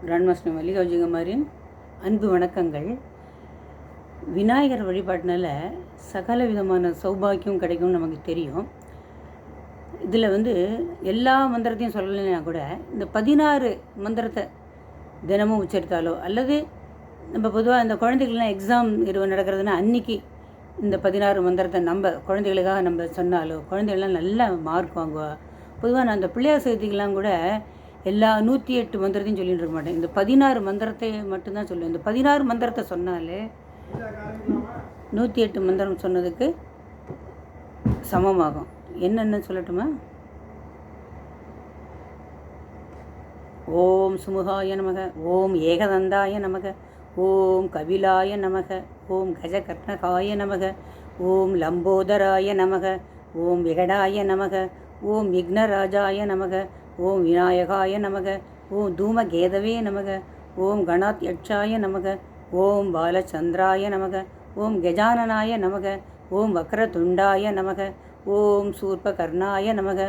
Grandmaster மல்லிகார்ஜுனகுமாரின் அன்பு வணக்கங்கள். விநாயகர் வழிபாட்டினால சகல விதமான சௌபாக்கியம் கிடைக்கும்னு நமக்கு தெரியும். இதில் எல்லா மந்திரத்தையும் சொல்லலைன்னா கூட இந்த 16 மந்திரத்தை தினமும் உச்சரித்தாலோ அல்லது நம்ம பொதுவாக இந்த குழந்தைகள்லாம் எக்ஸாம் நடக்கிறதுனா அன்றைக்கி இந்த 16 மந்திரத்தை நம்ம குழந்தைகளுக்காக நம்ம சொன்னாலோ குழந்தைகள்லாம் நல்ல மார்க் வாங்குவா. பொதுவாக நான் அந்த பிள்ளையார் சதுர்த்திக்கெலாம் கூட எல்லா 108 மந்திரத்தையும் சொல்லிட்டு இருக்க மாட்டேன். இந்த 16 மந்திரத்தை மட்டும்தான் சொல்லுவேன். இந்த 16 மந்திரத்தை சொன்னாலே 108 மந்திரம் சொன்னதுக்கு சமமாகும். என்னென்ன சொல்லட்டுமா? ஓம் சுமுகாய நமக, ஓம் ஏகதந்தாய நமக, ஓம் கபிலாய நமக, ஓம் கஜகர்ணகாய நமக, ஓம் லம்போதராய நமக, ஓம் விகடாய நமக, ஓம் விக்னராஜாய நமக, ஓம் விநாயகாய நமக, ஓம் தூமகேதவே நமக, ஓம் கணாத்யட்சாய நமக, ஓம் பாலச்சந்திராய நமக, ஓம் கஜானனாய நமக, ஓம் வக்ரதுண்டாய நமக, ஓம் சூர்பகர்ணாய நமக,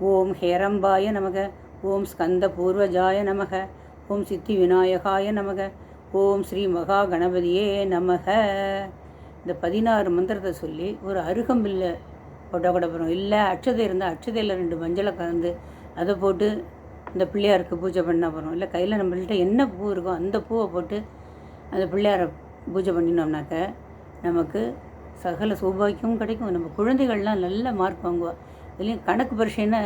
ஓம் ஹேரம்பாய நமக, ஓம் ஸ்கந்தபூர்வஜாய நமக, ஓம் சித்தி விநாயகாய நமக, ஓம் ஸ்ரீ மகா கணபதியே நமக. இந்த 16 மந்திரத்தை சொல்லி ஒரு அருகம்பில்லை போட்டால் கூட போகிறோம். இல்லை அட்சதை இருந்தால் அட்சதையில் 2 மஞ்சளை கலந்து அதை போட்டு இந்த பிள்ளையாருக்கு பூஜை பண்ணால் போகிறோம். இல்லை கையில் நம்மள்கிட்ட என்ன பூ இருக்கோ அந்த பூவை போட்டு அந்த பிள்ளையாரை பூஜை பண்ணினோம்னாக்க நமக்கு சகல சௌபாக்கியமும் கிடைக்கும். நம்ம குழந்தைகள்லாம் நல்ல மார்க் வாங்குவோம். இதுலேயும் கணக்கு பரீட்சைன்னா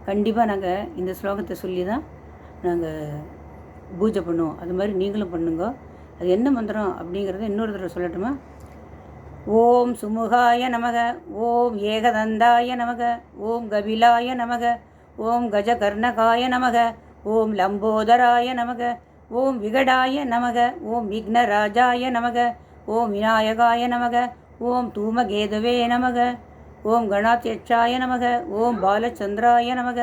கண்டிப்பாக நாங்கள் இந்த ஸ்லோகத்தை சொல்லி தான் நாங்கள் பூஜை பண்ணுவோம். அது மாதிரி நீங்களும் பண்ணுங்க. அது என்ன மந்திரம் அப்படிங்கிறத இன்னொரு தடவை சொல்லட்டுமா? ஓம் சுமுகாய நமக, ஓம் ஏகதந்தாய நமக, ஓம் கபிலாய நமக, ஓம் கஜகர்ணகாய நமக, ஓம் லம்போதராய நமக, ஓம் விகடாய நமக, ஓம் விக்னராஜாய நமக, ஓம் விநாயகாய நமக, ஓம் தூமகேதவே நமக, ஓம் கணாத்யட்சாய நமக, ஓம் பாலச்சந்திராய நமக,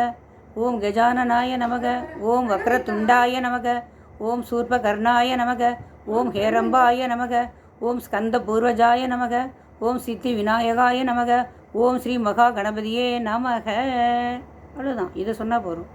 ஓம் கஜானனாய நமக, ஓம் வக்ரதுண்டாய நமக, ஓம் சூர்பகர்ணாய நமக, ஓம் ஹேரம்பாய நமக, ஓம் ஸ்கந்தபூர்வஜாய நமக, ஓம் சித்தி விநாயகாய நமக, ஓம் ஸ்ரீ மகா கணபதியே நமக. அவ்வளோதான். இதை சொன்னால் போதும்.